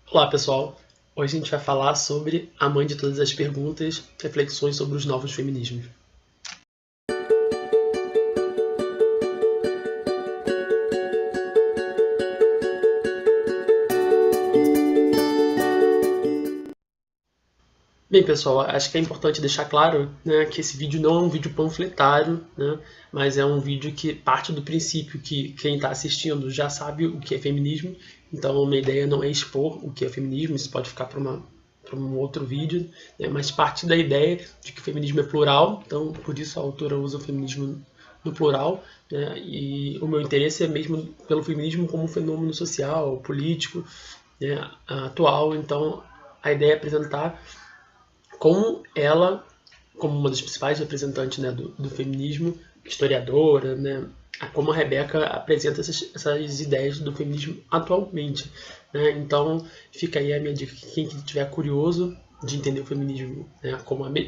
Olá pessoal, hoje a gente vai falar sobre a mãe de todas as perguntas, reflexões sobre os novos feminismos. Bem pessoal, acho que é importante deixar claro, né, que esse vídeo não é um vídeo panfletário, né, mas é um vídeo que parte do princípio que quem está assistindo já sabe o que é feminismo, então a minha ideia não é expor o que é feminismo, isso pode ficar para um outro vídeo, né, mas parte da ideia de que o feminismo é plural, então por isso a autora usa o feminismo no plural, né, e o meu interesse é mesmo pelo feminismo como um fenômeno social, político, né, atual, então a ideia é apresentar como ela, como uma das principais representantes, né, do feminismo, historiadora, né, como a Rebeca apresenta essas ideias do feminismo atualmente. Né? Então, fica aí a minha dica, quem estiver curioso de entender o feminismo, né,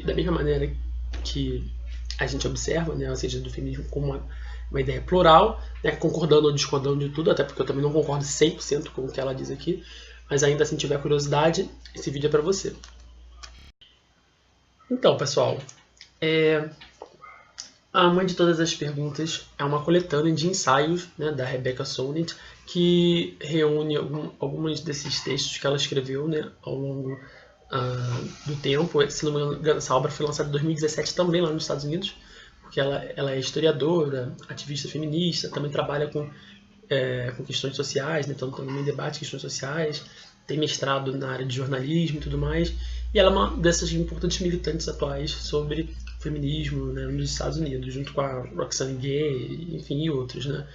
da mesma maneira que a gente observa, né, ou seja, do feminismo como uma ideia plural, né, concordando ou discordando de tudo, até porque eu também não concordo 100% com o que ela diz aqui, mas ainda assim tiver curiosidade, esse vídeo é para você. Então, pessoal, a Mãe de Todas as Perguntas é uma coletânea de ensaios, né, da Rebecca Solnit, que reúne alguns desses textos que ela escreveu, né, ao longo do tempo. Se não me engano, essa obra foi lançada em 2017 também lá nos Estados Unidos, porque ela é historiadora, ativista feminista, também trabalha com questões sociais, né, então também debate questões sociais, tem mestrado na área de jornalismo e tudo mais, e ela é uma dessas importantes militantes atuais sobre feminismo, né, nos Estados Unidos, junto com a Roxane Gay, enfim, e outros, né.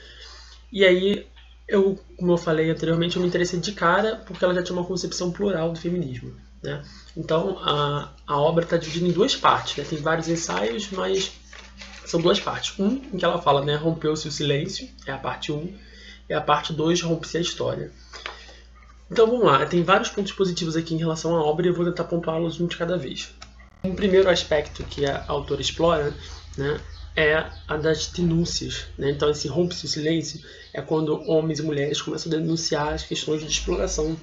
E aí, como eu falei anteriormente, eu me interessei de cara porque ela já tinha uma concepção plural do feminismo, né. Então, a obra está dividida em duas partes, né, tem vários ensaios, mas são duas partes. Em que ela fala, né, rompeu-se o silêncio, é a parte 1, e a parte 2, rompe-se a história. Então vamos lá, tem vários pontos positivos aqui em relação à obra e eu vou tentar pontuá-los um de cada vez. Um primeiro aspecto que a autora explora, né, é a das denúncias. Né? Então esse rompe-se o silêncio é quando homens e mulheres começam a denunciar as questões de exploração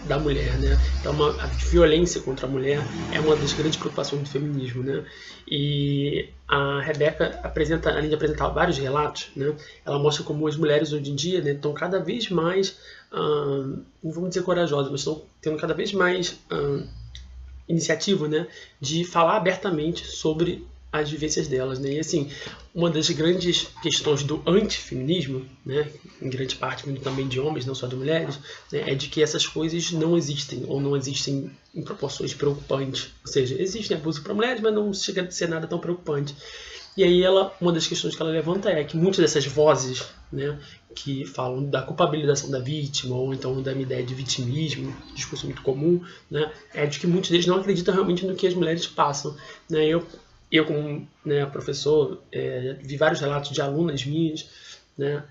da mulher, né? Então a violência contra a mulher é uma das grandes preocupações do feminismo, né? E a Rebeca apresenta, além de apresentar vários relatos, né? Ela mostra como as mulheres hoje em dia, né, estão cada vez mais, não vamos dizer corajosas, mas estão tendo cada vez mais iniciativa, né, de falar abertamente sobre as vivências delas, né? E assim, uma das grandes questões do antifeminismo, né, em grande parte vindo também de homens, não só de mulheres, né, é de que essas coisas não existem ou não existem em proporções preocupantes. Ou seja, existe abuso para mulheres, mas não chega a ser nada tão preocupante. E aí uma das questões que ela levanta é que muitas dessas vozes, né, que falam da culpabilização da vítima ou então da ideia de vitimismo, discurso muito comum, né, é de que muitos deles não acreditam realmente no que as mulheres passam. Né? Eu como, né, professor, vi vários relatos de alunas minhas, né,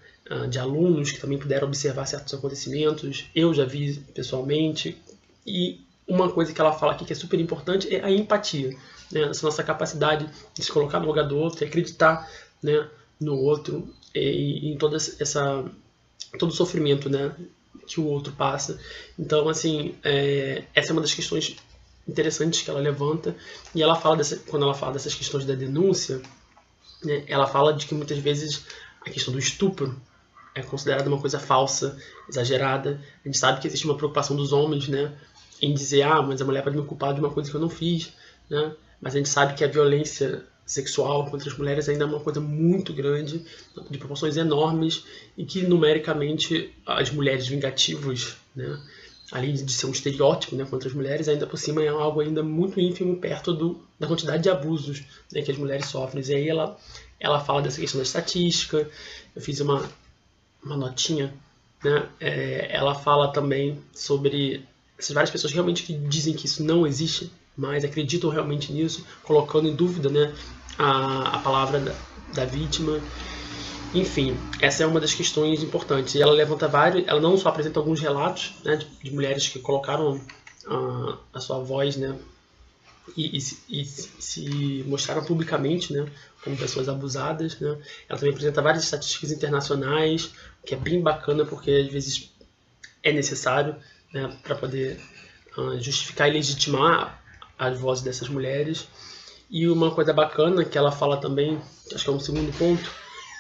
de alunos que também puderam observar certos acontecimentos, eu já vi pessoalmente, e uma coisa que ela fala aqui que é super importante é a empatia, né? Essa nossa capacidade de se colocar no lugar do outro e acreditar, né, no outro e em todo o sofrimento, né, que o outro passa. Então, assim, essa é uma das questões interessantes que ela levanta, e ela fala quando ela fala dessas questões da denúncia, né, ela fala de que muitas vezes a questão do estupro é considerada uma coisa falsa, exagerada. A gente sabe que existe uma preocupação dos homens, né, em dizer, mas a mulher pode me culpar de uma coisa que eu não fiz, né? Mas a gente sabe que a violência sexual contra as mulheres ainda é uma coisa muito grande, de proporções enormes, e que numericamente as mulheres vingativas, né, além de ser um estereótipo, né, contra as mulheres, ainda por cima é algo ainda muito ínfimo perto da quantidade de abusos, né, que as mulheres sofrem. E aí ela fala dessa questão da estatística. Eu fiz uma notinha, né? Ela fala também sobre essas várias pessoas realmente que dizem que isso não existe, mas acreditam realmente nisso, colocando em dúvida, né, a palavra da vítima. Enfim, essa é uma das questões importantes. E ela levanta vários, ela não só apresenta alguns relatos, né, de mulheres que colocaram a sua voz, né, e se mostraram publicamente, né, como pessoas abusadas, né. Ela também apresenta várias estatísticas internacionais, que é bem bacana porque às vezes é necessário, né, para poder justificar e legitimar as vozes dessas mulheres. E uma coisa bacana que ela fala também, acho que é um segundo ponto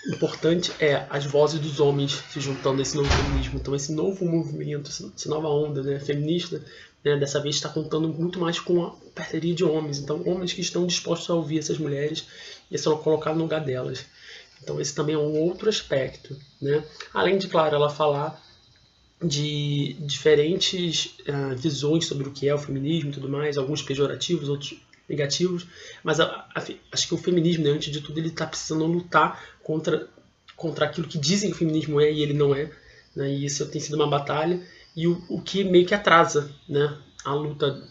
importante, é as vozes dos homens se juntando a esse novo feminismo. Então esse novo movimento, essa nova onda, né, feminista, né, dessa vez está contando muito mais com a parceria de homens. Então homens que estão dispostos a ouvir essas mulheres e a se colocar no lugar delas. Então esse também é um outro aspecto, né? Além de, claro, ela falar de diferentes visões sobre o que é o feminismo e tudo mais, alguns pejorativos, outros negativos, mas acho que o feminismo, né, antes de tudo, ele está precisando lutar contra aquilo que dizem que o feminismo é e ele não é, né, e isso tem sido uma batalha, e o que meio que atrasa, né, a luta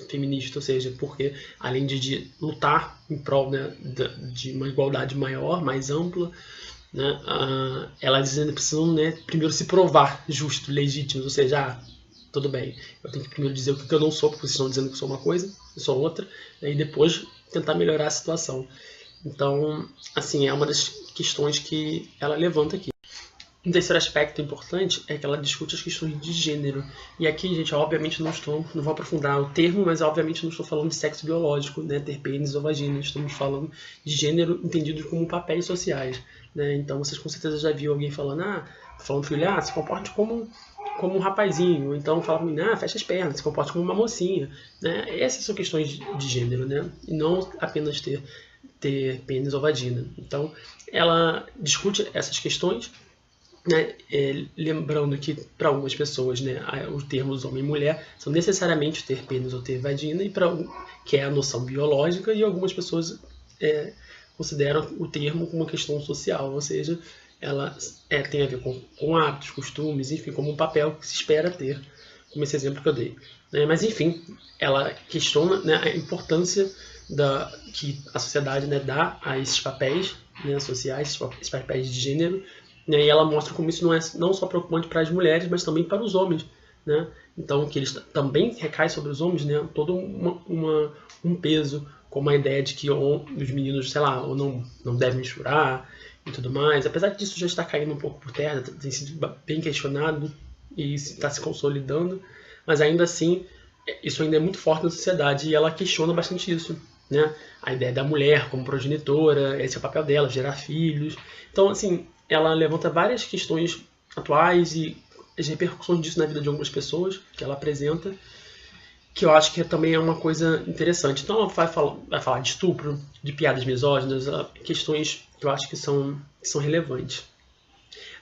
feminista, ou seja, porque além de lutar em prol, né, de uma igualdade maior, mais ampla, né, elas ainda precisam, né, primeiro se provar justo, legítimos, ou seja, tudo bem, eu tenho que primeiro dizer o que eu não sou, porque vocês estão dizendo que eu sou uma coisa, eu sou outra, né, e depois tentar melhorar a situação. Então, assim, é uma das questões que ela levanta aqui. Um terceiro aspecto importante é que ela discute as questões de gênero. E aqui, gente, obviamente não vou aprofundar o termo, mas obviamente não estou falando de sexo biológico, né, ter pênis ou vagina. Estamos falando de gênero entendido como papéis sociais, né? Então vocês com certeza já viram alguém falando, filho, se comporte como um rapazinho. Ou então fala para mim, fecha as pernas, se comporte como uma mocinha, né? Essas são questões de gênero, né? E não apenas ter pênis ou vagina. Então ela discute essas questões, né, lembrando que para algumas pessoas, né, os termos homem e mulher são necessariamente ter pênis ou ter vagina, que é a noção biológica, e algumas pessoas consideram o termo como uma questão social, ou seja, ela tem a ver com hábitos, costumes, enfim, como um papel que se espera ter, como esse exemplo que eu dei. Né? Mas enfim, ela questiona, né, a importância que a sociedade, né, dá a esses papéis, né, sociais, esses papéis de gênero. E ela mostra como isso não só preocupante para as mulheres, mas também para os homens, né? Então, que eles também recai sobre os homens, né? Todo um peso, como a ideia de que os meninos, sei lá, ou não devem chorar e tudo mais. Apesar disso já estar caindo um pouco por terra, tem sido bem questionado e está se consolidando, mas ainda assim, isso ainda é muito forte na sociedade e ela questiona bastante isso, né? A ideia da mulher como progenitora, esse é o papel dela, gerar filhos. Então, assim, ela levanta várias questões atuais e as repercussões disso na vida de algumas pessoas que ela apresenta, que eu acho que também é uma coisa interessante. Então ela vai falar de estupro, de piadas misóginas, questões que eu acho que são relevantes.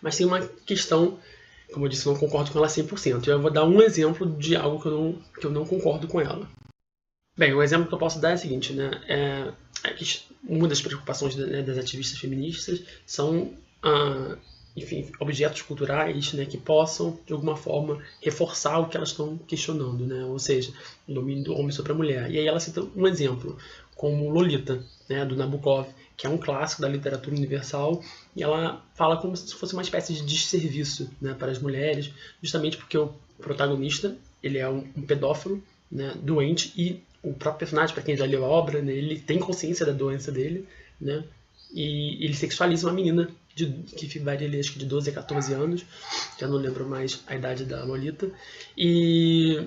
Mas tem uma questão, como eu disse, eu não concordo com ela 100%. Eu vou dar um exemplo de algo que eu não concordo com ela. Bem, o exemplo que eu posso dar é o seguinte, né? Uma das preocupações das ativistas feministas são enfim, objetos culturais, né, que possam, de alguma forma, reforçar o que elas estão questionando, né? Ou seja, o domínio do homem sobre a mulher. E aí ela cita um exemplo, como Lolita, né, do Nabokov, que é um clássico da literatura universal, e ela fala como se fosse uma espécie de desserviço, né, para as mulheres, justamente porque o protagonista ele é um pedófilo, né, doente, e o próprio personagem, para quem já leu a obra, né, ele tem consciência da doença dele, né, e ele sexualiza uma menina que vai ali, acho que de 12 a 14 anos, já não lembro mais a idade da Lolita, e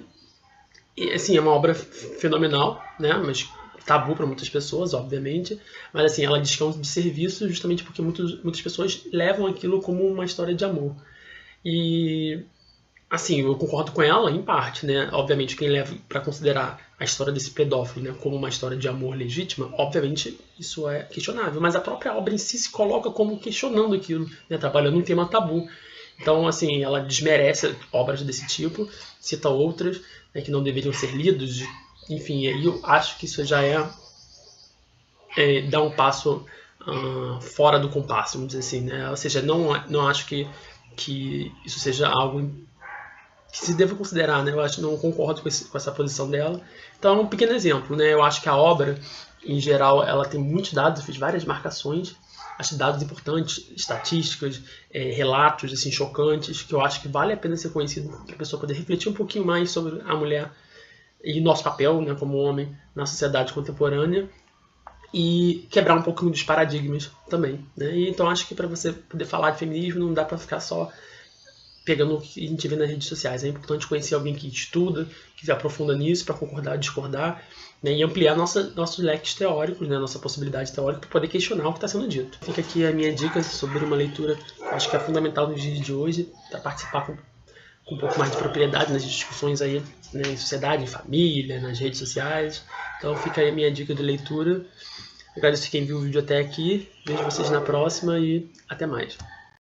assim, é uma obra fenomenal, né, mas tabu para muitas pessoas, obviamente, mas assim, ela diz que é um desserviço justamente porque muitas pessoas levam aquilo como uma história de amor. E assim, eu concordo com ela em parte, né? Obviamente, quem leva para considerar a história desse pedófilo, né, como uma história de amor legítima, obviamente isso é questionável. Mas a própria obra em si se coloca como questionando aquilo, né, trabalhando um tema tabu. Então, assim, ela desmerece obras desse tipo, cita outras, né, que não deveriam ser lidas. Enfim, aí eu acho que isso já dar um passo fora do compasso, vamos dizer assim, né? Ou seja, não acho que isso seja algo que se deva considerar, né? Eu acho que não concordo com essa posição dela. Então, um pequeno exemplo, né? Eu acho que a obra, em geral, ela tem muitos dados, eu fiz várias marcações, acho dados importantes, estatísticas, relatos assim, chocantes, que eu acho que vale a pena ser conhecido para a pessoa poder refletir um pouquinho mais sobre a mulher e nosso papel, né, como homem na sociedade contemporânea e quebrar um pouquinho dos paradigmas também, né? E então acho que para você poder falar de feminismo não dá para ficar só pegando o que a gente vê nas redes sociais. É importante conhecer alguém que estuda, que se aprofunda nisso para concordar, discordar, né, e ampliar nossos leques teóricos, né, nossa possibilidade teórica para poder questionar o que está sendo dito. Fica aqui a minha dica sobre uma leitura que eu acho que é fundamental nos dias de hoje, para participar com um pouco mais de propriedade nas discussões aí, né, em sociedade, em família, nas redes sociais. Então fica aí a minha dica de leitura. Agradeço quem viu o vídeo até aqui. Vejo vocês na próxima e até mais.